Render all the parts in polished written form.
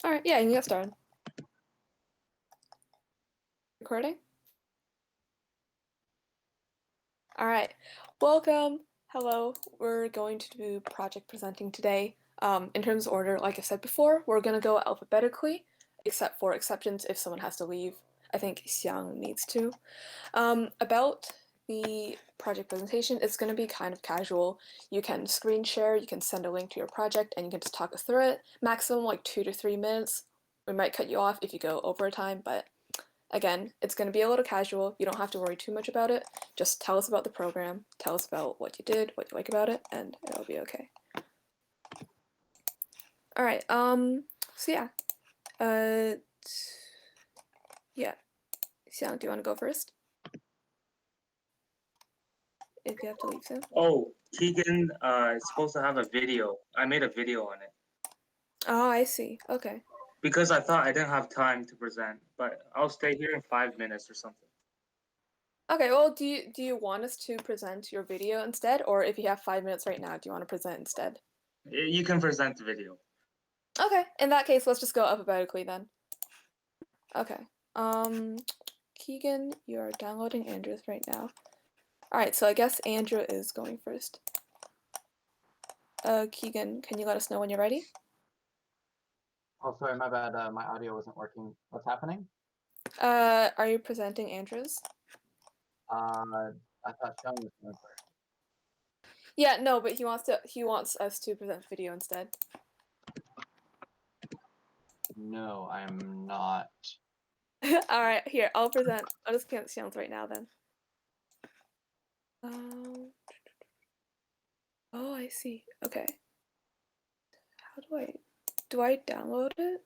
All right, yeah, you can get started. Recording? All right, welcome. Hello, we're going to do project presenting today. In terms of order, like I said before, we're going to go alphabetically, except for exceptions if someone has to leave. I think Xiang needs to. About the project presentation, it's going to be kind of casual. You can screen share, you can send a link to your project, and you can just talk us through it. Maximum like 2 to 3 minutes. We might cut you off if you go over time, but again, it's going to be a little casual. You don't have to worry too much about it. Just tell us about the program, tell us about what you did, what you like about it, and it'll be okay. All right. So yeah. Yeah. Xiang, do you want to go first? If you have to leave soon. Oh, Keegan is supposed to have a video. I made a video on it Oh, I see. Okay. because I thought I didn't have time to present, but I'll stay here in 5 minutes or something. Okay, well, do you want us to present your video instead, or if you have 5 minutes right now, do you want to present instead? You can present the video. Okay, in that case, let's just go alphabetically then. Okay. Keegan, you are downloading Andrew's right now. All right, so I guess Andrew is going first. Keegan, can you let us know when you're ready? Oh, sorry, my bad. My audio wasn't working. What's happening? Are you presenting Andrew's? I thought Sean was going first. Yeah, no, but he wants us to present video instead. No, I am not. All right, here, I'll present. I'll just present Xiang's right now then. Oh, I see. Okay. How do I download it?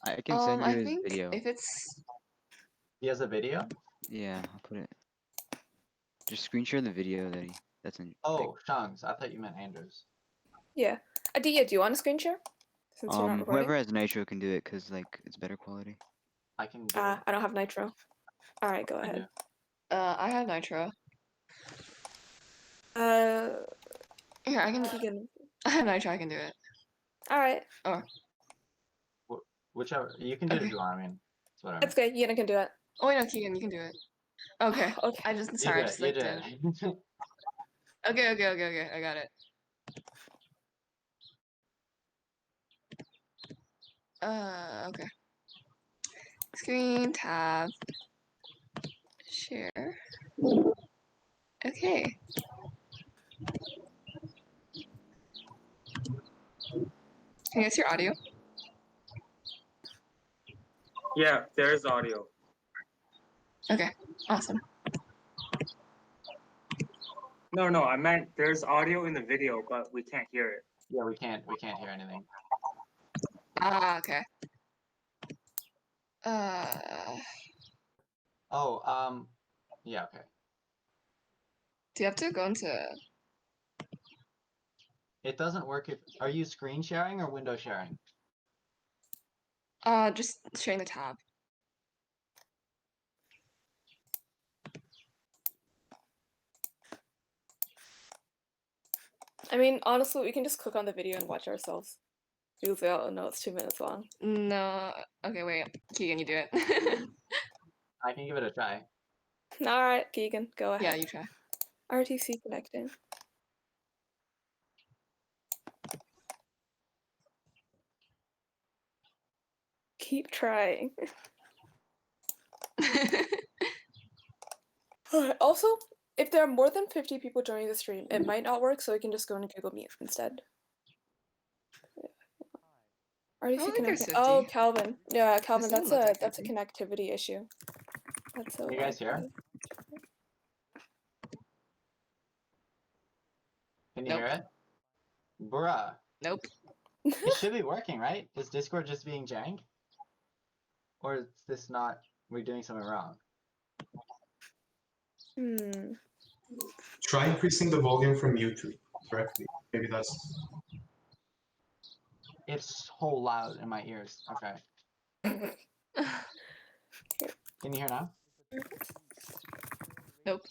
I can send you I his think video. if it's He has a video? Yeah, I'll put it. Just screen share the video that's in. Oh, Sean's. I thought you meant Andrew's. Yeah. Do you want a screen share? Since you're not recording? Whoever has Nitro can do it because like it's better quality. I can do it. I don't have Nitro. All right, go I ahead. I have Nitro. Here, I can. Keegan. I have Nitro. I can do it. All right, Whichever. You can do it if Okay. you want. I mean, that's what I that's mean. good. Keegan can do it. Oh wait, no, Keegan, you can do it. Okay. Okay. I just You sorry. I do just it. You like do did. it. Okay. I got it. Okay. Screen tab. Share. Okay. Can you see your audio? Yeah, there is audio. Okay. Awesome. No, I meant there's audio in the video, but we can't hear it. Yeah, we can't hear anything. Okay. Oh, yeah, okay. Do you have to go into? It doesn't work if. Are you screen sharing or window sharing? Just sharing the tab. I mean, honestly, we can just click on the video and watch ourselves. Because we all know it's 2 minutes long. No. Okay, wait. Keegan, you do it. I can give it a try. All right, Keegan, go ahead. Yeah, you try. RTC connecting. Keep trying. Also, if there are more than 50 people joining the stream, it might not work, so we can just go into Google Meet instead. RTC think connecting. there's Oh, 50. Calvin. Yeah, Calvin, doesn't that's look a like that's a 50. connectivity issue. That's so You guys hear? Can you Nope. hear it? Bruh. Nope. It should be working, right? Is Discord just being jank? Or is this not, we're doing something wrong? Try increasing the volume from YouTube directly. Maybe that's. It's so loud in my ears. Okay. Can you hear now? Nope.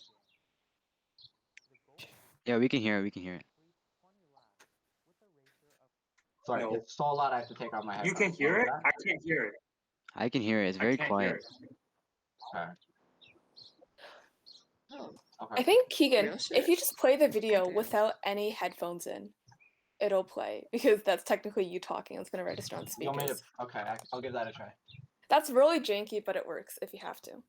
Yeah, we can hear it. Sorry, No. it's so loud I have to take off my headphones. You can What hear was it? that? I can't hear it. I can hear it. It's I very can't quiet. hear it. Okay. Oh, Okay. I think Keegan, Real if shit? you just play the video Okay. without any headphones in, it'll play because that's technically you talking. It's gonna register on You want me to? speakers. Okay, I'll give that a try. That's really janky, but it works if you have to.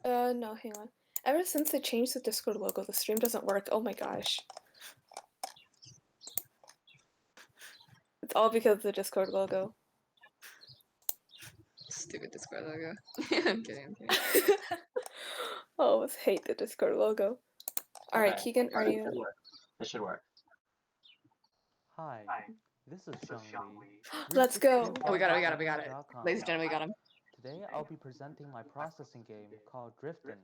No, hang on. Ever since they changed the Discord logo, the stream doesn't work. Oh my gosh. It's all because of the Discord logo. Stupid Discord logo. I'm kidding. I'm kidding. I always hate the Discord logo. Alright, Okay, Keegan, are alright, you... It should work. It should work. Hi, this is Xiang Li. Let's go. Oh, we got it. Ladies and gentlemen, we got him. Today I'll be presenting my processing game called Driftin'.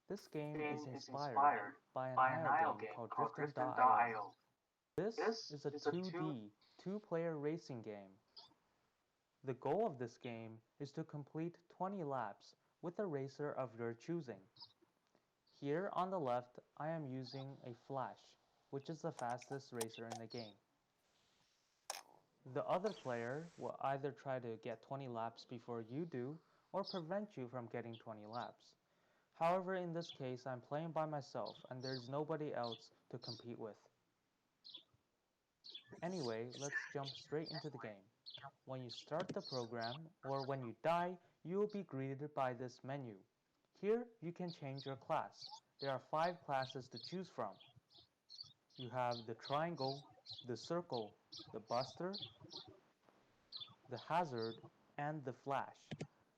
This game is inspired by an IO game called Driftin.io. This is a 2D, two-player racing game. The goal of this game is to complete 20 laps with a racer of your choosing. Here on the left, I am using a Flash, which is the fastest racer in the game. The other player will either try to get 20 laps before you do, or prevent you from getting 20 laps. However, in this case, I'm playing by myself and there's nobody else to compete with. Anyway, let's jump straight into the game. When you start the program, or when you die, you will be greeted by this menu. Here, you can change your class. There are 5 classes to choose from. You have the triangle, the circle, the buster, the hazard, and the flash.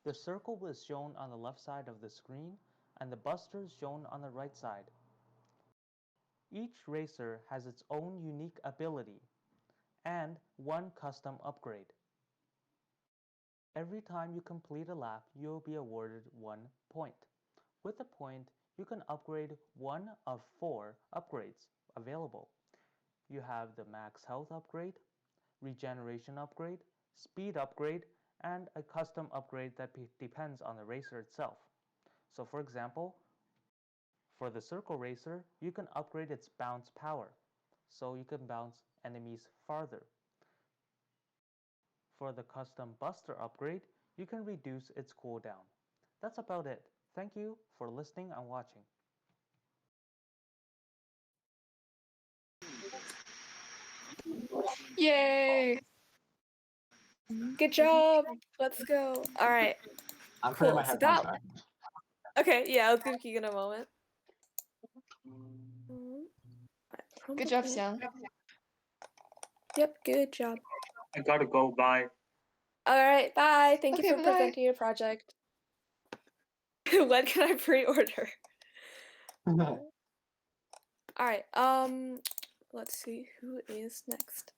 The circle is shown on the left side of the screen, and the buster is shown on the right side. Each racer has its own unique ability, and one custom upgrade. Every time you complete a lap, you'll be awarded 1 point. With a point, you can upgrade one of 4 upgrades available. You have the max health upgrade, regeneration upgrade, speed upgrade, and a custom upgrade that depends on the racer itself. So for example, for the circle racer, you can upgrade its bounce power, so you can bounce enemies farther. For the custom buster upgrade, you can reduce its cooldown. That's about it. Thank you for listening and watching. Yay! Good job! Let's go. Alright. I'm putting my Cool, so headphones that- back. Okay, yeah, let's give Keegan a moment. Good job, Xiang. Yep, good job. I gotta go. Bye. Alright, bye. Thank you Okay, for bye. presenting your project. When can I pre-order? Alright, let's see who is next.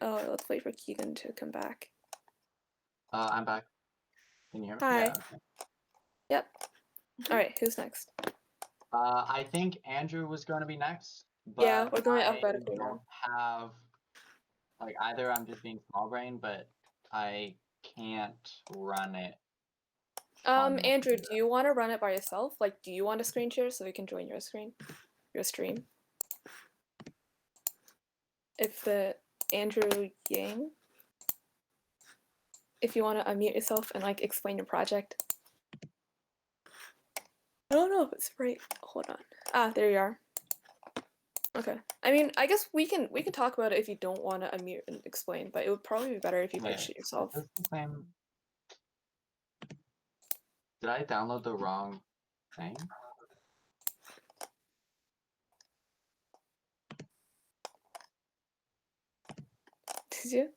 Oh, let's wait for Keegan to come back. I'm back. Can you hear me? Hi. Yeah, okay. Yep. Alright, who's next? I think Andrew was going to be next. But Yeah, we're going I alphabetically now. don't have, like, either I'm just being small brain, but I can't run it. on the Andrew, computer. do you want to run it by yourself? Like, do you want a screen share so we can join your screen? Your stream? If the Andrew Yang? If you want to unmute yourself and, like, explain your project. I don't know if it's right. Hold on. Ah, there you are. Okay. I mean, I guess we can talk about it if you don't want to unmute and explain, but it would probably be better if you Yeah. pitched it yourself. Is this the same? Did I download the wrong thing? Did you?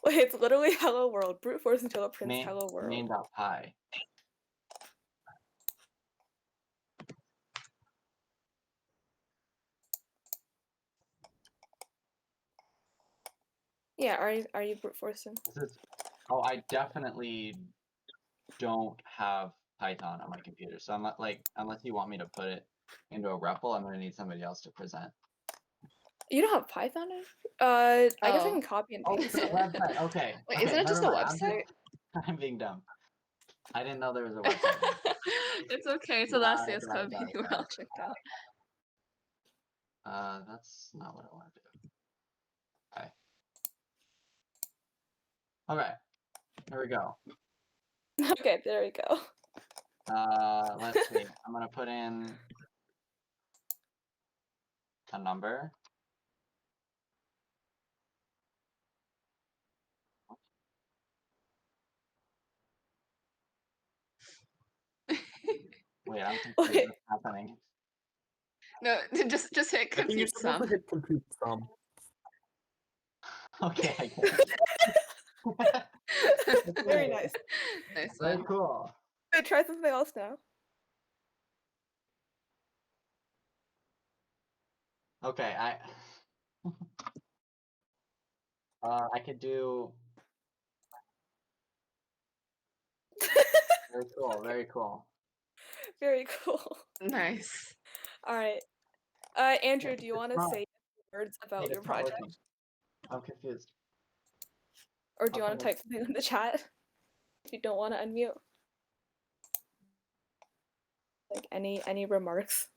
Wait, it's literally Hello World. Brute force until it prints Hello World. Main.py. Yeah, are you brute forcing? This is. Oh, I definitely don't have Python on my computer, so I'm not like unless you want me to put it into a REPL, I'm gonna need somebody else to present. You don't have Python? I guess I Oh. can copy and Oh, paste it's a it. website. Okay. Wait, okay, isn't it just a never mind. website? I'm being dumb. I didn't know there was a website. It's okay. It's Nah, the last that's CS right, Club sorry, URL checked out. That's not what I want to do. Okay. Okay. Here we go. Okay, there we go. Let's see. I'm gonna put in a number. Wait, I'm confused. Okay. What's happening? No, just hit I think you're compute supposed sum. to hit compute sum. Okay, I get it. Very Okay, nice. Nice very one. cool. Okay, try something else now. Okay, I could do. Very cool. Very cool. Very cool. Nice. All right. Andrew, do you want to not- say words about Wait, your it's not project, working. I'm confused. or do you want Okay. to type something in the chat if you don't want to unmute? Like any remarks?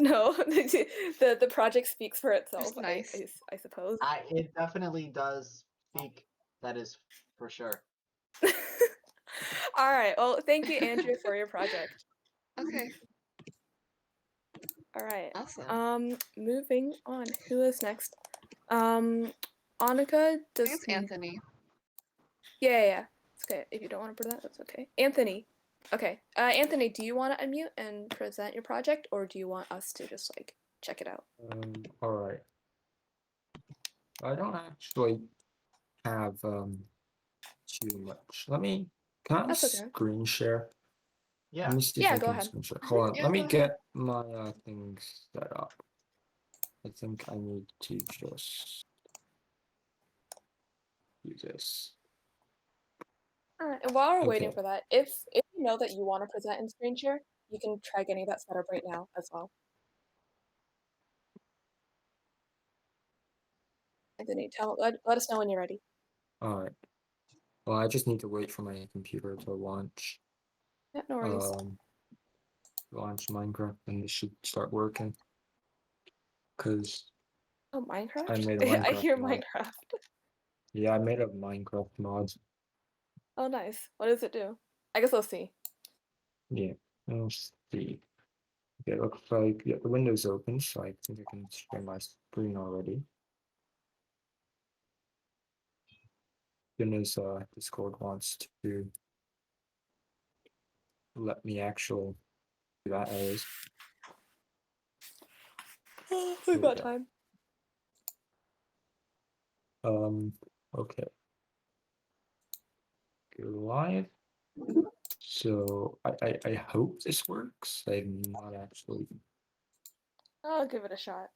No, the project speaks for itself. nice. I suppose. It definitely does speak. That is for sure. All right. Well, thank you, Andrew, for your project. Okay. All right. Awesome. Moving on. Who is next? Annika, I does think it's Anthony. yeah. It's okay. If you don't want to put that, that's okay. Anthony. Okay. Anthony, do you want to unmute and present your project, or do you want us to just like check it out? All right. I don't actually have too much. Can I That's okay. screen share? Yeah. Let me see Yeah, if I go can ahead. screen share. Hold on. Yeah, Let me go ahead. get my things set up. I think I need to just do this. All right. And while we're waiting Okay. for that, if you know that you want to present in screen share, you can try getting that set up right now as well. Anthony, let us know when you're ready. All right. Well, I just need to wait for my computer to launch. Yeah, no worries. Launch Minecraft, and this should start working. Cause Oh, Minecraft? I made a I Minecraft hear mod. Minecraft. Yeah, I made a Minecraft mod. Oh, nice. What does it do? I guess let's see. Yeah, let's see. Okay, it looks like the window's open, so I think I can share my screen already. Goodness, Discord wants to let me actually do that anyways. We've got Okay. time. Okay. Go live. So I hope this works. I'm not actually. I'll give it a shot.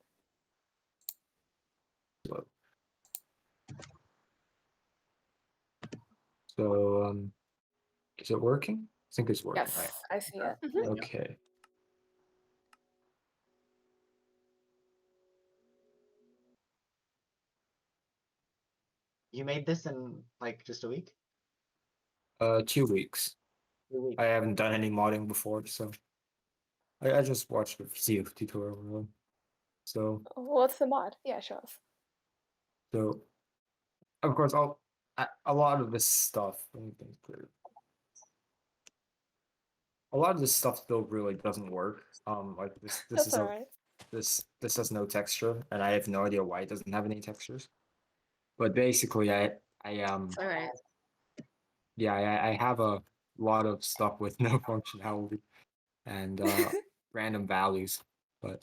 So is it working? I think it's working. Yes, Right. I see it. Okay. You made this in like just a week? 2 weeks. 2 weeks. I haven't done any modding before, so I just watched a CF tutorial. Really. So What's the mod? Yeah, show us. of course a lot of this stuff. Let me think through. A lot of this stuff still really doesn't work. Like this That's is alright. this has no texture, and I have no idea why it doesn't have any textures. But basically, I Alright. yeah, I have a lot of stuff with no functionality and random values. But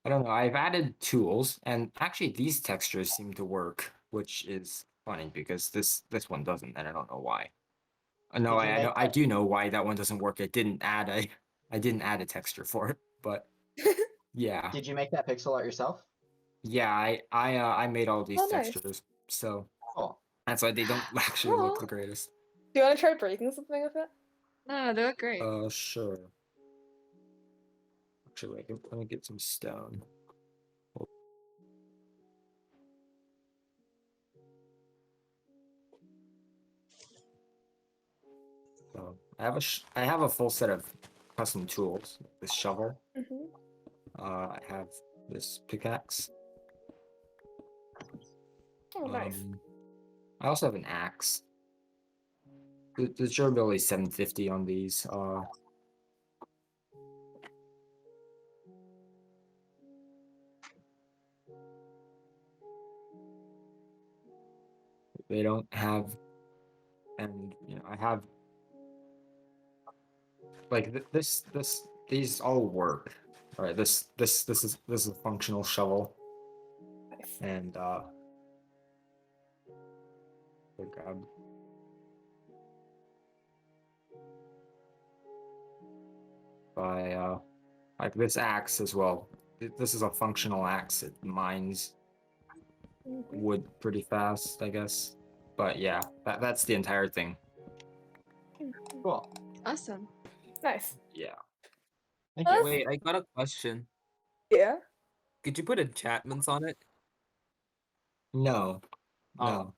I don't know. I've added tools, and actually these textures seem to work, which is funny because this one doesn't, and I don't know why. No, Did you make I do know why that one doesn't work. I didn't add a texture for it, but yeah. Did you make that pixel art yourself? Yeah, I made all these Oh, nice. textures, so Cool. that's why they don't actually look the greatest. Do you want to try breaking something with it? No, they look great. Sure. Actually, let me get some stone. I have a full set of custom tools. This shovel. Mm-hmm. I have this pickaxe. Oh, nice. I also have an axe. The durability is 750 on these. They don't have, and I have like these all work. All right, this is a functional shovel, Nice. and good grab. By like this axe as well. This is a functional axe. It mines Mhm. wood pretty fast, I guess. But yeah, that's the entire thing. Cool. Awesome. Nice. Yeah. Thank you. Well, Wait, I got a question. Yeah. Could you put enchantments on it? No. Oh. No.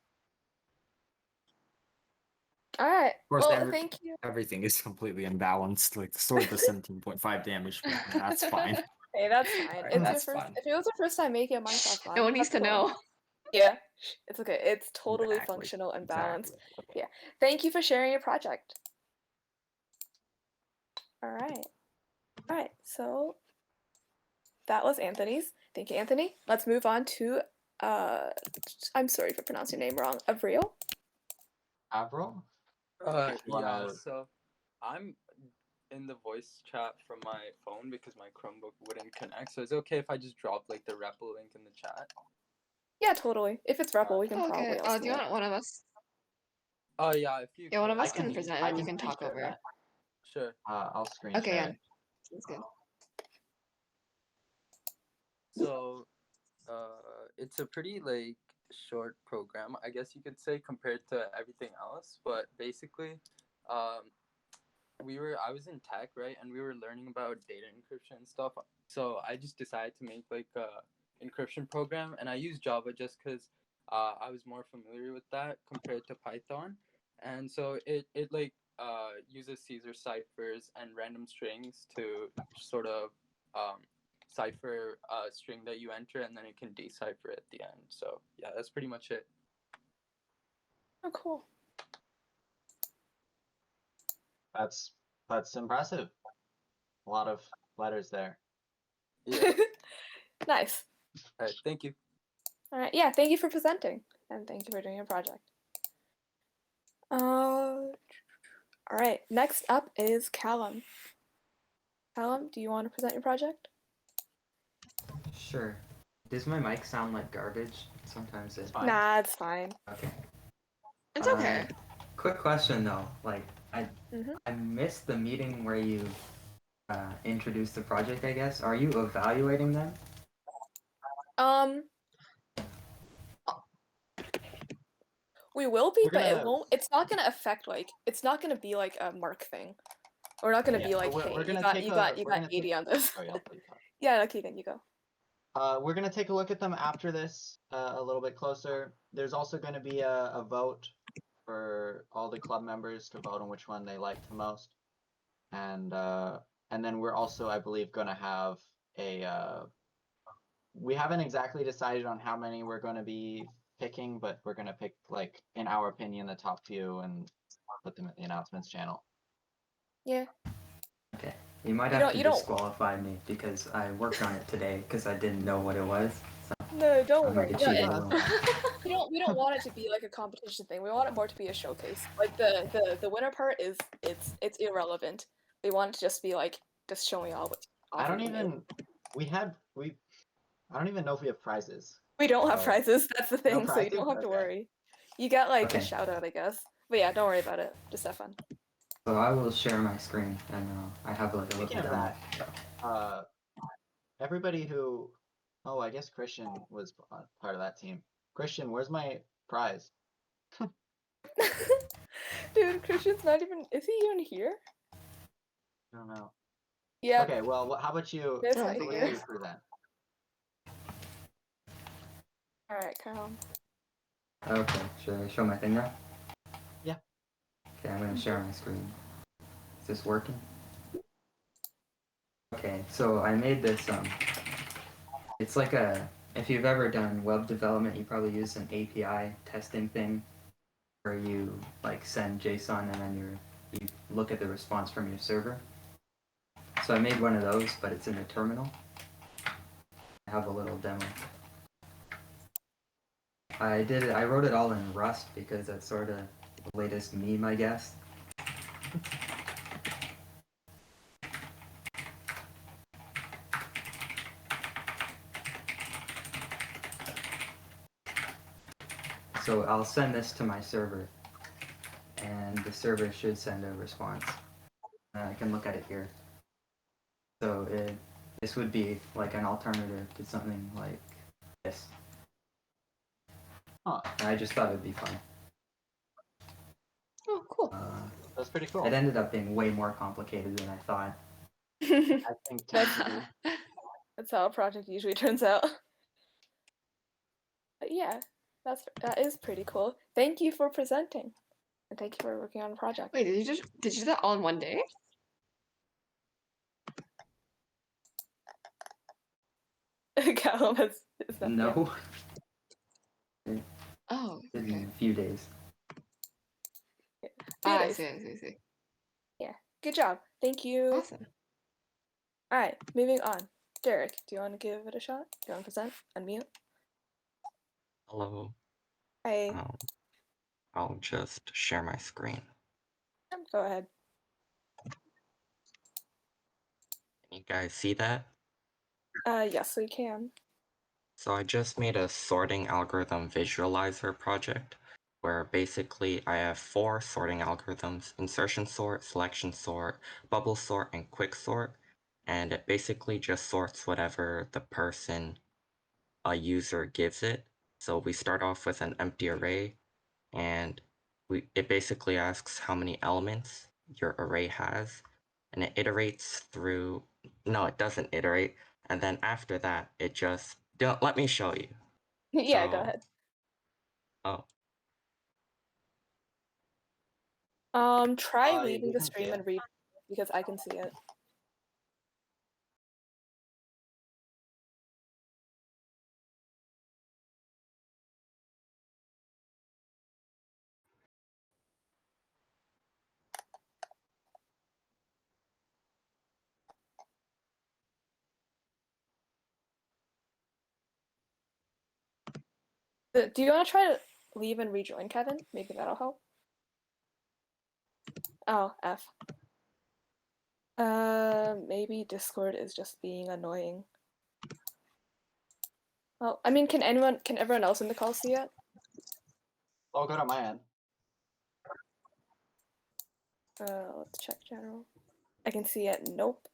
All right. Of course, Well, thank you. everything is completely imbalanced. Like the sword does 17.5 damage, but that's fine. Hey, that's fine. Alright, It's that's your first. fine. If it was your first time making a Minecraft mod, No one needs that's to cool. know. Yeah, it's okay. It's totally Exactly, functional and balanced. Exactly. Thank you for sharing your project. All right. All right. So that was Anthony's. Thank you, Anthony. Let's move on to I'm sorry for pronouncing your name wrong. Avril. Avril? Yeah, Wanna- so I'm in the voice chat from my phone because my Chromebook wouldn't connect. So is it okay if I just drop like the REPL link in the chat? Yeah, totally. If it's Rebel, we can Okay. probably. Oh, Also do you want one of us? Oh yeah, if you Yeah, one of could. us can present I and you can screen talk share over. that. Sure. I'll screen Okay, share yeah. it. Sounds good. So it's a pretty like short program, I guess you could say, compared to everything else. But basically, I was in tech, right, and we were learning about data encryption and stuff. So I just decided to make like a encryption program, and I used Java just because I was more familiar with that compared to Python. And so it like uses Caesar ciphers and random strings to sort of cipher a string that you enter, and then it can decipher it at the end. So yeah, that's pretty much it. Oh, cool. That's impressive. A lot of letters there. Yeah. Nice. All right. Thank you. All right. Yeah. Thank you for presenting, and thank you for doing your project. All right. Next up is Callum. Callum, do you want to present your project? Sure. Does my mic sound like garbage? Sometimes it. Fine. Nah, it's fine. Okay. It's okay. Quick question though. Like I Mhm. I missed the meeting where you introduced the project, I guess. Are you evaluating them? We will be, We're but it gonna- won't. It's not gonna affect like. It's not gonna be like a mark thing. We're not gonna Yeah, be so like, we're hey, you gonna got take you a- got you we're got gonna 80 take- on this. Sorry, I'll please talk. Yeah, okay, then you go. We're gonna take a look at them after this a little bit closer. There's also going to be a vote for all the club members to vote on which one they liked the most, and then we're also, I believe, going to have a. We haven't exactly decided on how many we're going to be picking, but we're going to pick, like, in our opinion, the top few and put them in the announcements channel. Yeah. Okay. You might You have don't- to you don't- disqualify me because I worked on it today because I didn't know what it was. No, don't I'm worry. like a No, cheater. we don't want it to be like a competition thing. We want it more to be a showcase. Like the winner part is it's irrelevant. We want it to just be like just showing all what. I don't even. I don't even know if we have prizes. We don't have Oh. prizes. That's the thing. So you prizes? don't have to Okay. worry. You get like a Okay. shout out, I guess. But yeah, don't worry about it. Just have fun. So I will share my screen and I have like a Speaking little of demo. that, everybody who, oh, I guess Christian was part of that team. Christian, where's my prize? Dude, Christian's not even. Is he even here? I don't know. Yeah. Okay, well, how about you? There's Oh, How my about here. you present? All right, Carl. Okay, should I show my thing now? Yeah. Okay, I'm gonna share my screen. Is this working? Okay, so I made this, it's like if you've ever done web development, you probably use an API testing thing where you like send JSON and then you look at the response from your server. So I made one of those, but it's in the terminal. I have a little demo. I wrote it all in Rust because that's sort of the latest meme, I guess. So I'll send this to my server, and the server should send a response. I can look at it here. So this would be like an alternative to something like this. Huh. And I just thought it'd be fun. Oh, cool. That's pretty cool. It ended up being way more complicated than I thought. I think That's, technically- that's how a project usually turns out. But yeah, that is pretty cool. Thank you for presenting, and thank you for working on a project. Wait, did you do that all in one day? Callum is that No, Oh, in okay. a few days. Ah, I days. see, I see, I see. Good job. Thank you. Awesome. All right, moving on. Derek, do you want to give it a shot? Do you want to present? Unmute. Hello. Hey, I'll just share my screen. go ahead. Can you guys see that? Yes, we can. So I just made a sorting algorithm visualizer project where basically I have 4 sorting algorithms: insertion sort, selection sort, bubble sort, and quick sort. And it basically just sorts whatever the person, a user, gives it. So we start off with an empty array, and it basically asks how many elements your array has, and it iterates through. No, it doesn't iterate, and then after that it just don't let me show you. Yeah, go So- ahead. Oh, Try you leaving the can see stream it. and read because I can see it. Do you want to try to leave and rejoin, Kevin? Maybe that'll help. Oh, F. Maybe Discord is just being annoying. Well, I mean, can everyone else in the call see it? All good on my end. Let's check general. I can see it. Nope.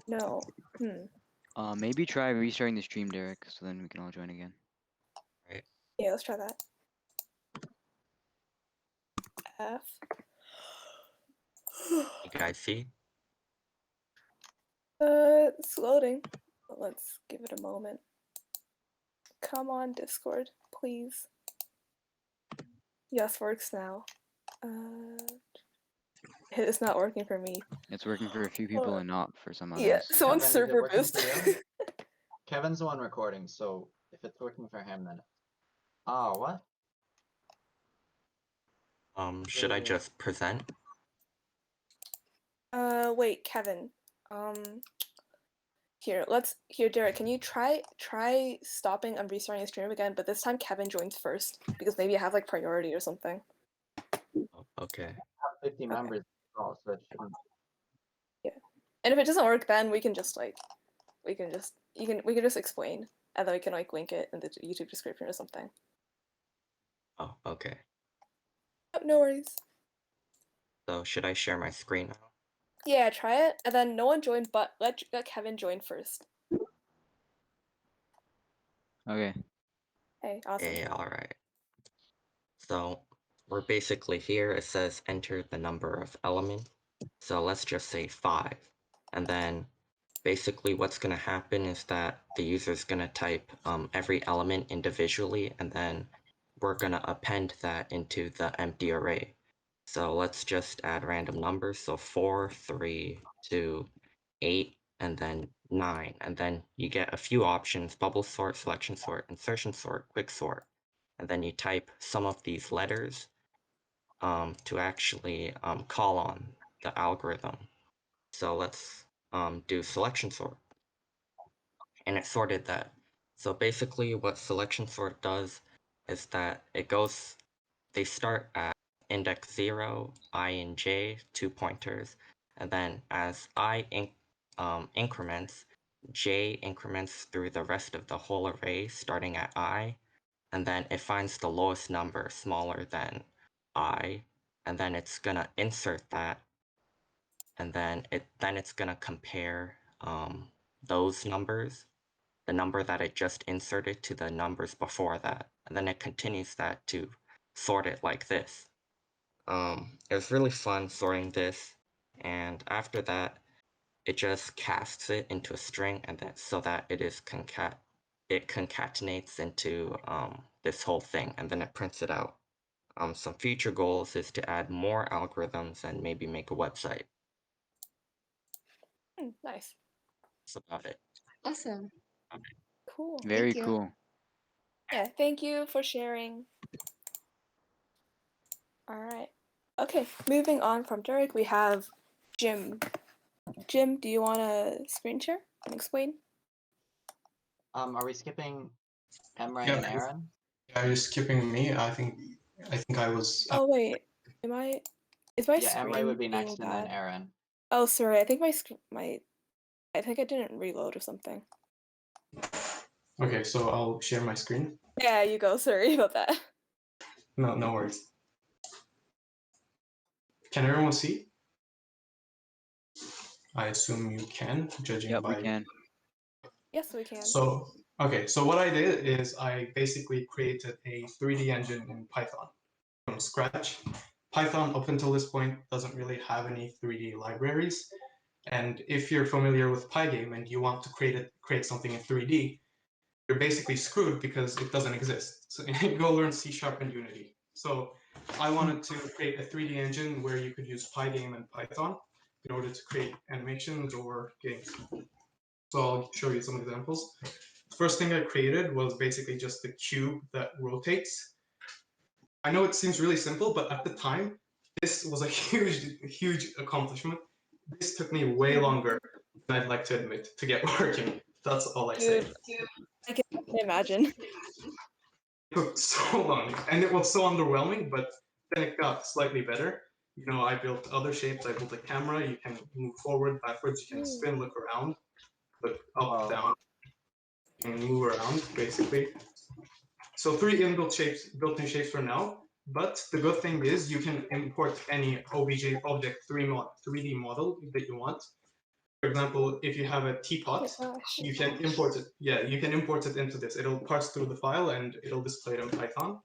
No. Maybe try restarting the stream, Derek, so then we can all join again. Yeah, let's try that. F. you guys see? It's loading. But let's give it a moment. Come on, Discord, please. Yes, works now. It's not working for me. It's working for a few people and not for some others. Yeah, someone's Kevin, is it server working boost. for you? Kevin's the one recording, so if it's working for him, then. Oh, what? Should I Yeah. just present? Wait, Kevin. Here, Derek, can you try stopping and restarting the stream again, but this time Kevin joins first, because maybe I have like priority or something. Oh, okay. Have 50 members. Oh, so it shouldn't. And if it doesn't work, then we can just explain, and then we can like link it in the YouTube description or something. Oh, okay. No worries. So should I share my screen now? Yeah, try it, and then no one joined, but let Kevin join first. Okay. Hey, awesome. Okay, alright. So we're basically here. It says enter the number of elements. So let's just say 5. And then basically what's going to happen is that the user is going to type every element individually, and then we're going to append that into the empty array. So let's just add random numbers. So 4, 3, 2, 8, and then 9. And then you get a few options: bubble sort, selection sort, insertion sort, quick sort. And then you type some of these letters to actually call on the algorithm. So let's do selection sort. And it sorted that. So basically what selection sort does is that they start at index 0, I and j, 2 pointers, and then as I increments, j increments through the rest of the whole array starting at I, and then it finds the lowest number smaller than I, and then it's gonna insert that, and then it's gonna compare those numbers, the number that it just inserted, to the numbers before that, and then it continues that to sort it like this. It was really fun sorting this, and after that, it just casts it into a string, and so that it concatenates into this whole thing, and then it prints it out. Some future goals is to add more algorithms and maybe make a website. Nice. That's about it. Awesome. Cool. Very you. cool. Yeah, thank you for sharing. All right. Okay, moving on from Derek, we have Jim. Jim, do you want to screen share and explain? Are we skipping Emre Yeah, and Aaron? Are you skipping me? I think I was. Oh wait, is my Yeah, screen Emre would be being next, and then bad? Aaron. Oh, sorry. I think I think I didn't reload or something. Okay, so I'll share my screen. Yeah, you go. Sorry about that. No worries. Can everyone see? I assume you can, judging Yep, by. we can. Yes, we can. So okay, so what I did is I basically created a 3D engine in Python from scratch. Python up until this point doesn't really have any 3D libraries, and if you're familiar with Pygame and you want to create something in 3D, you're basically screwed because it doesn't exist. So go learn C# and Unity. So I wanted to create a 3D engine where you could use Pygame and Python in order to create animations or games. So I'll show you some examples. The first thing I created was basically just the cube that rotates. I know it seems really simple, but at the time, this was a huge accomplishment. This took me way longer than I'd like to admit to get working. That's all I say. Dude, I can imagine. It took so long, and it was so underwhelming, but then it got slightly better. You know, I built other shapes. I built a camera. You can move forward, backwards. You can spin, look around, look up, down. You can move around, basically. So 3 inbuilt shapes, built-in shapes for now. But the good thing is you can import any OBJ object 3D model that you want. For example, if you have a teapot, you can import it. Yeah, you can import it into this. It'll parse through the file and it'll display it in Python.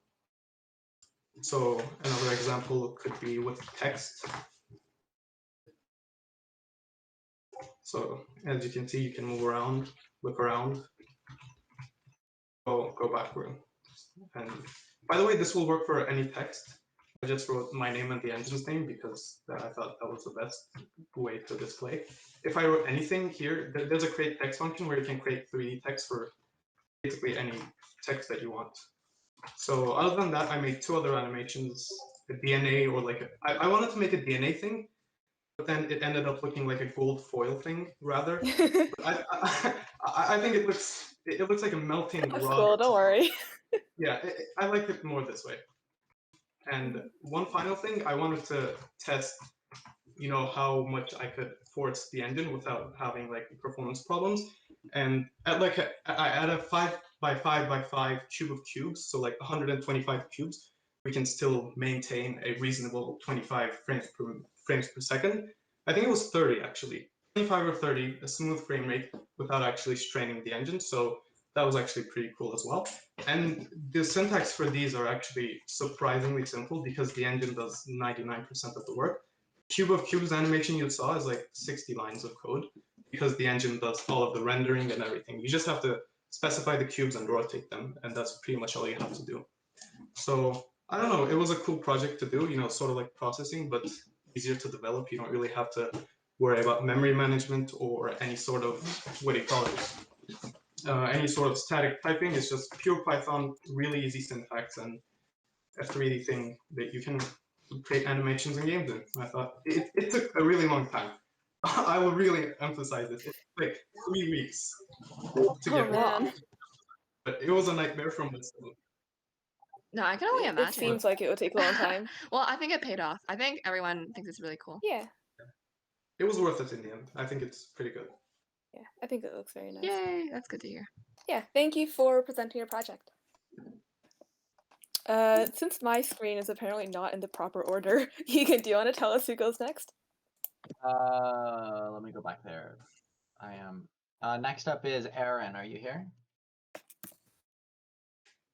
So another example could be with text. So as you can see, you can move around, look around, go backward. And by the way, this will work for any text. I just wrote my name and the engine's name because I thought that was the best way to display. If I wrote anything here, there's a create text function where you can create 3D text for basically any text that you want. So other than that, I made 2 other animations, a DNA or like I wanted to make a DNA thing, but then it ended up looking like a gold foil thing rather. I think it looks like a melting That's rod. cool, don't worry. Yeah, I like it more this way. And one final thing, I wanted to test, you know, how much I could force the engine without having like performance problems. And at a 5 by 5 by 5 cube of cubes, so like 125 cubes, we can still maintain a reasonable 25 frames per second. I think it was 30 actually, 25 or 30, a smooth frame rate without actually straining the engine. So that was actually pretty cool as well. And the syntax for these are actually surprisingly simple because the engine does 99% of the work. Cube of Cubes animation you saw is like 60 lines of code because the engine does all of the rendering and everything. You just have to specify the cubes and rotate them, and that's pretty much all you have to do. So I don't know, it was a cool project to do, sort of like processing, but easier to develop. You don't really have to worry about memory management or any sort of, what do you call it? Any sort of static typing. It's just pure Python, really easy syntax, and a 3D thing that you can create animations and games in. I thought it took a really long time. I will really emphasize this. It took like 3 weeks to get man. but it was a nightmare from the start. No, I can only It imagine. seems like it would take a long time. Well, I think it paid off. I think everyone thinks it's really cool. Yeah. It was worth it in the end. I think it's pretty good. Yeah, I think it looks very nice. Yay, that's good to hear. Yeah, thank you for presenting your project. Since my screen is apparently not in the proper order, Egan, do you want to tell us who goes next? Let me go back there. I am. Next up is Aaron. Are you here?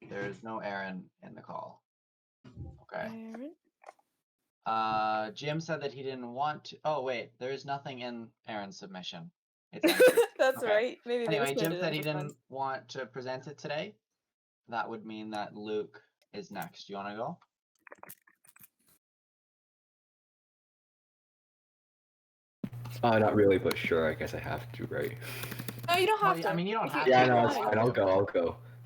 There's no Aaron in the call. Okay. Aaron? Jim said that he didn't want to. Oh wait, there's nothing in Aaron's submission. It's empty. That's Okay. right. Maybe they Anyway, just put Jim it said in he for fun. didn't want to present it today. That would mean that Luke is next. You want to go? Not really, but sure. I guess I have to, right? No, you don't have to. I mean, you don't If you- have Yeah, if you no, want, it's you fine. can.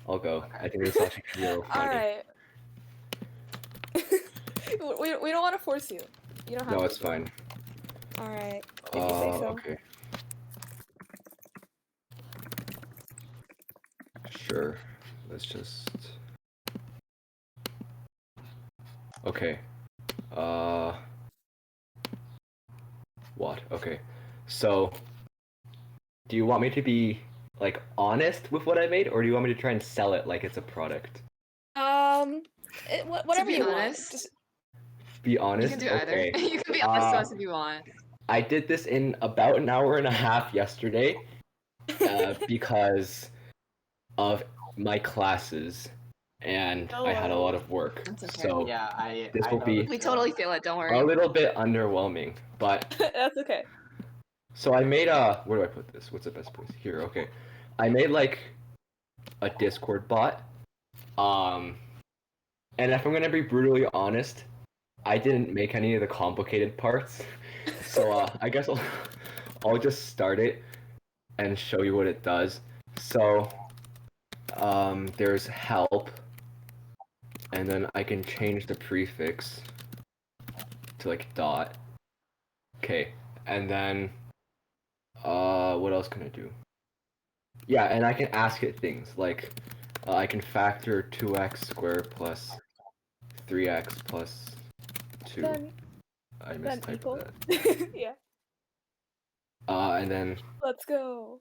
I'll go. I think this actually could be real funny. Alright. we don't want to force you. You don't have No, to. it's fine. Alright. If you say so. Okay. Sure. Let's just. Okay. What? Okay. So, do you want me to be like honest with what I made, or do you want me to try and sell it like it's a product? Whatever be you honest. want. Just, Be You honest. can do Okay. either. You can be honest to us if you want. I did this in about an hour and a half yesterday because of my classes, and I had a lot of work. That's okay. So Yeah, this I will be We totally feel it. Don't worry. a little bit underwhelming, but that's okay. so I made a. Where do I put this? What's the best place? Here. Okay. I made like a Discord bot. And if I'm gonna be brutally honest, I didn't make any of the complicated parts. So I guess I'll just start it and show you what it does. So there's help, and then I can change the prefix to like dot. Okay, and then what else can I do? Yeah, and I can ask it things like I can factor 2x squared plus 3x plus 2. Then I mistyped equal. that. Yeah. And then Let's go.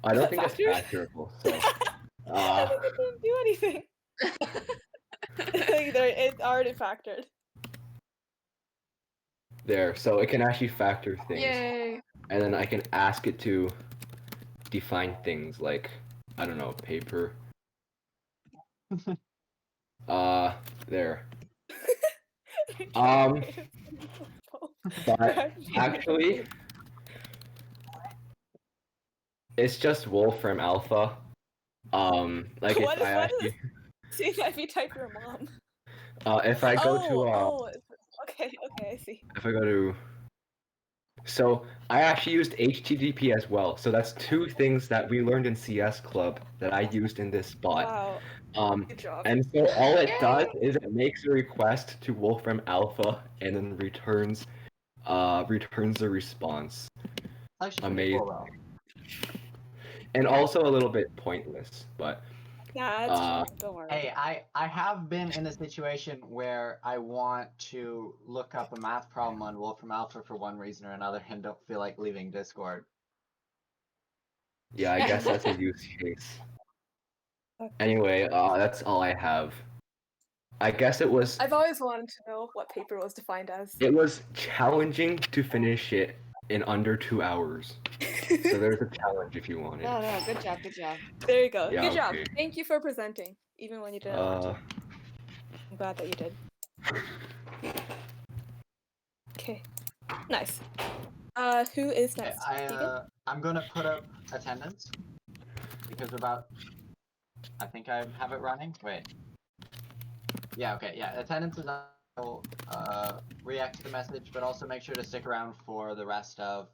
I don't Is think that that's factored? factorable. So I think it didn't do anything. It's already factored. there, so it can actually factor things, Yay. and then I can ask it to define things like I don't know, paper. There. But actually, it's just Wolfram Alpha. Like What if is I what actually, is? See if you type your mom. if I go to Okay, I see. if I go to, so I actually used HTTP as well. So that's two things that we learned in CS Club that I used in this bot. Wow. Good job. And so all it does is it makes a request to Wolfram Alpha and then returns the response. Actually, Amazing. cool, though. And also a little bit pointless, but Nah, it's fine. Don't worry. Hey, I have been in a situation where I want to look up a math problem on Wolfram Alpha for one reason or another and don't feel like leaving Discord. yeah, I guess that's a use case. Anyway, that's all I have. I guess it was I've always wanted to know what paper was defined as. it was challenging to finish it in under 2 hours. So there's a challenge if you want it. No, good job, good job. There you go. Yeah, Good job. okay. Thank you for presenting, even when you didn't want to. I'm glad that you did. Okay. Nice. Who is next? Keegan? I'm gonna put up attendance because I think I have it running. Wait. Yeah, okay, yeah. Attendance is up. React to the message, but also make sure to stick around for the rest of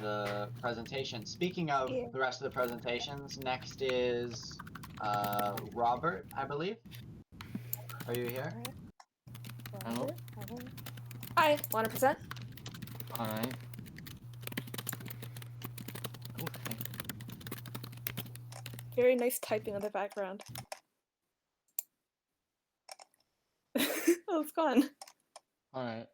the presentation. Speaking of Yeah. the rest of the presentations, next is Robert, I believe. Are you here? Hello? Hi, want to present? Alright. Okay. Very nice typing in the background. Oh, it's gone. Alright,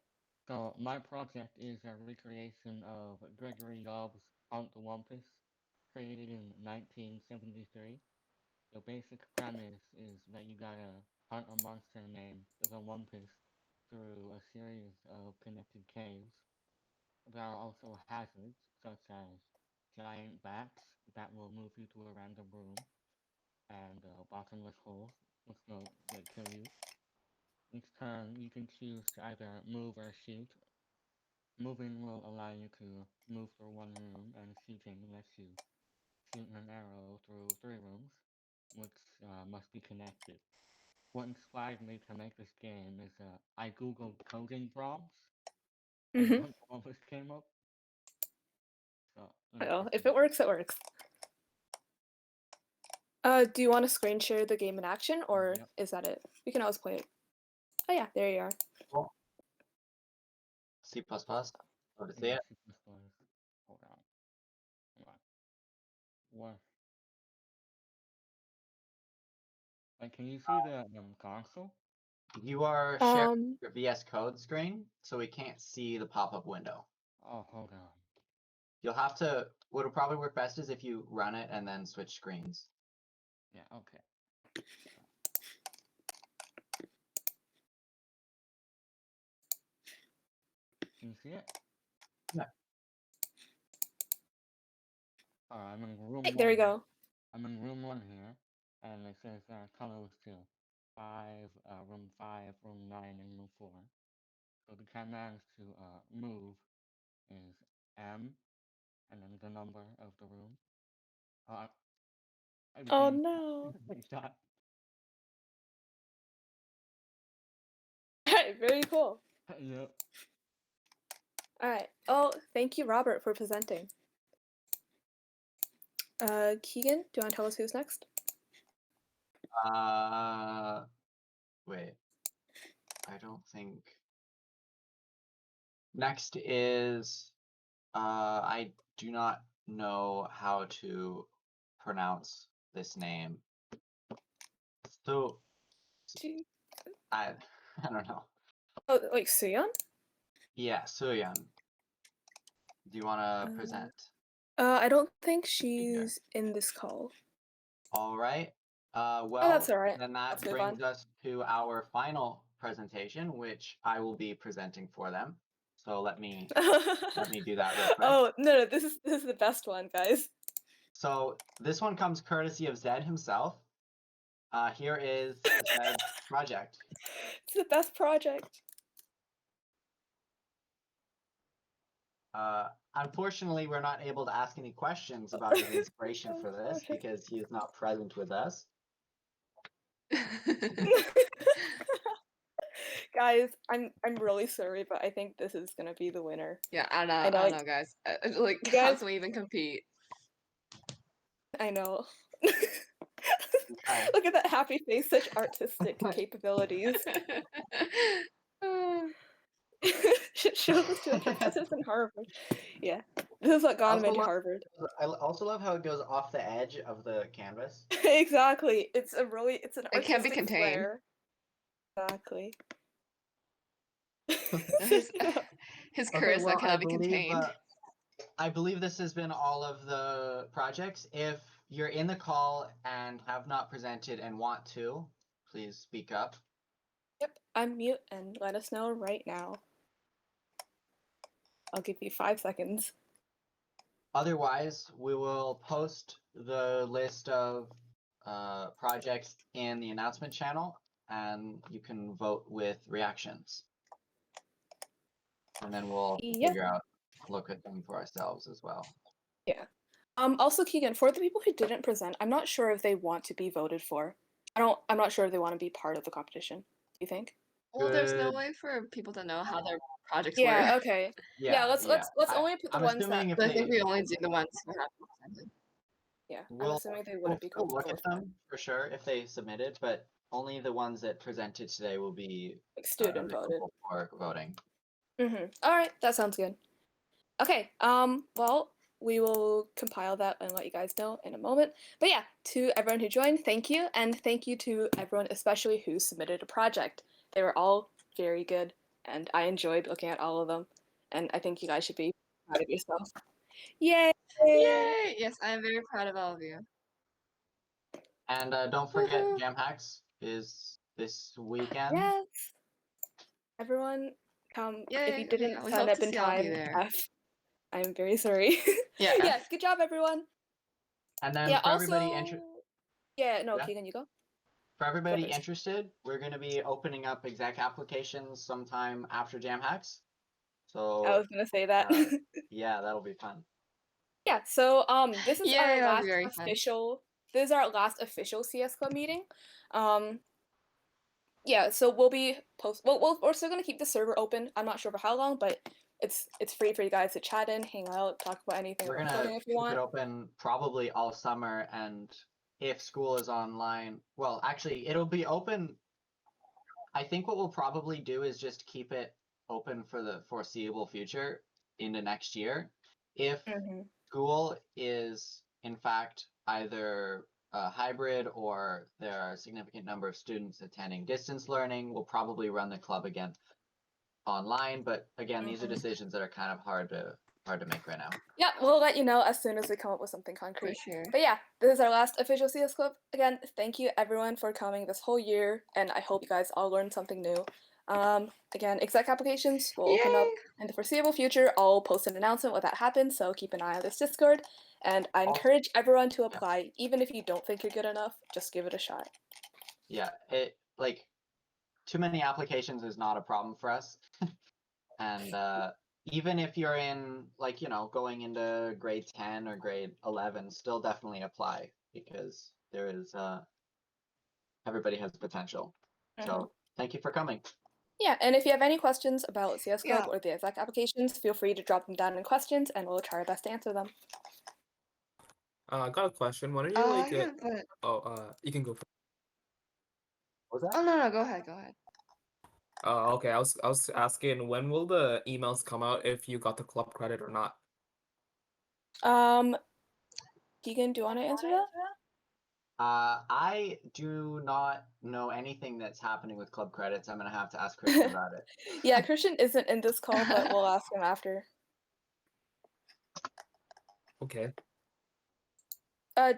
so my project is a recreation of Gregory Dobbs' Hunt the Wumpus, created in 1973. The basic premise is that you gotta hunt a monster named the Wumpus through a series of connected caves. There are also hazards, such as giant bats that will move you to a random room, and bottomless holes, which will kill you. Each turn, you can choose to either move or shoot. Moving will allow you to move through one room, and shooting lets you shoot an arrow through 3 rooms, which must be connected. What inspired me to make this game is I googled coding prompts, and Mm-hmm. one of came up. So, Well, if it works, it works. Do you want to screen share the game in action, or Yep. is that it? We can always play it. Oh yeah, there you are. Cool. C++. Oh, to see it? Hold on. Hold on. What? Like, can you see the console? You are sharing your VS Code screen, so we can't see the pop-up window. Oh, hold on. You'll have to. What'll probably work best is if you run it and then switch screens. Yeah, okay. Can you see it? Yeah. Alright, I'm in room Hey, 1. there we go. I'm in room 1 here, and it says colors 2. 5, room 5, room 9, and room 4. So the commands to move is M, and then the number of the room. Oh no. Shot. Alright, very cool. Yep. Alright. Oh, thank you, Robert, for presenting. Keegan, do you want to tell us who's next? Wait. I don't think. Next is. I do not know how to pronounce this name. So. I don't know. Oh, like Suyeon? Yeah, Suyeon. Do you want to present? I don't think she's in this call. All right. Well, that's all right. then that Let's move brings on. us to our final presentation, which I will be presenting for them. So let me do that real quick. Oh no, this is the best one, guys. So this one comes courtesy of Zed himself. Here is Zed's project. It's the best project. Unfortunately, we're not able to ask any questions about his inspiration for this because he is not present with us. Guys, I'm really sorry, but I think this is gonna be the winner. Yeah, I don't know, guys. Like, you guys- how can we even compete? I know. Look at that happy face, such artistic capabilities. Show this to the professors in Harvard. Yeah, this is what got him into Harvard. I also love how it goes off the edge of the canvas. Exactly. It's an It can't be artistic contained. flair. Exactly. His charisma cannot be believe, contained. I believe this has been all of the projects. If you're in the call and have not presented and want to, please speak up. Yep, unmute and let us know right now. I'll give you 5 seconds. Otherwise, we will post the list of projects in the announcement channel, and you can vote with reactions. And then we'll figure out, look at them for ourselves as well. Yeah. Also, Keegan, for the people who didn't present, I'm not sure if they want to be voted for. I'm not sure if they want to be part of the competition. Do you think? Well, there's no Good. way for people to know how their projects Yeah. were. Okay. Yeah, let's I- only put the I'm ones assuming that. if I think they we only do the ones who have presented. Yeah, I'm we'll, assuming they we'll wouldn't be still look comfortable at with that. them for sure if they submitted, but only the ones that presented today will be Like student voted. available for voting. Mm-hmm. All right, that sounds good. Okay. Well, we will compile that and let you guys know in a moment. But yeah, to everyone who joined, thank you, and thank you to everyone, especially who submitted a project. They were all very good, and I enjoyed looking at all of them. And I think you guys should be proud of yourself. Yay! Yay! Yes, I am very proud of all of you. And don't forget, Woohoo! Jam Hacks is this weekend. Yes. Everyone, come. If you Yay! didn't We sign hope up to in see all of you time, there. I'm very sorry. Yeah. Yeah. Good job, everyone. And then Yeah. for everybody Also. Yeah. No, Yeah. Keegan, you go. For everybody first. interested, we're going to be opening up exec applications sometime after Jam Hacks. So I was gonna say that. yeah, that'll be fun. Yeah, so this is Yay, our that'll last be very fun. this is our last official CS Club meeting. Yeah, so we'll be we're still gonna keep the server open. I'm not sure for how long, but it's free for you guys to chat in, hang out, talk about anything We're about gonna coding if you keep want. it open probably all summer, and if school is online, well, actually, it'll be open. I think what we'll probably do is just keep it open for the foreseeable future into next year. If school is in fact either a hybrid or there are a significant number of students attending distance learning, we'll probably run the club again online. But again, these are decisions that are kind of hard to make right now. Yeah, we'll let you know as soon as we come up with something concrete. sure. But yeah, this is our last official CS Club. Again, thank you everyone for coming this whole year, and I hope you guys all learned something new. Again, exec applications will open up in the foreseeable future. I'll post an announcement when that happens, so keep an eye on this Discord. And I encourage everyone to apply, even if you don't think you're good enough, just give it a shot. Yeah, it like too many applications is not a problem for us. And even if you're in like, going into grade 10 or grade 11, still definitely apply because there is everybody has potential. So thank you for coming. Yeah, and if you have any questions about CS Club Yeah. or the exec applications, feel free to drop them down in questions and we'll try our best to answer them. I got a question. When are you Yeah, but you can go. What was that? oh no, go ahead. Okay. I was asking when will the emails come out if you got the club credit or not? Keegan, do you want to answer that? I do not know anything that's happening with club credits. I'm gonna have to ask Christian about it. Yeah, Christian isn't in this call, but we'll ask him after. Okay.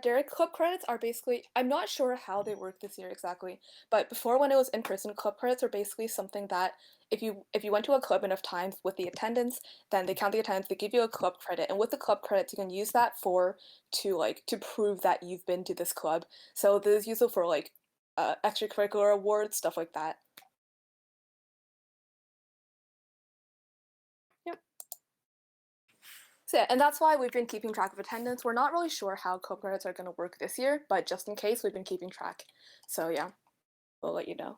Derek, club credits are basically, I'm not sure how they work this year exactly, but before when it was in person, club credits are basically something that if you went to a club enough times with the attendance, then they count the attendance, they give you a club credit, and with the club credits you can use that to prove that you've been to this club. So this is useful for like extracurricular awards, stuff like that. So yeah, and that's why we've been keeping track of attendance. We're not really sure how club credits are going to work this year, but just in case, we've been keeping track. So yeah, we'll let you know.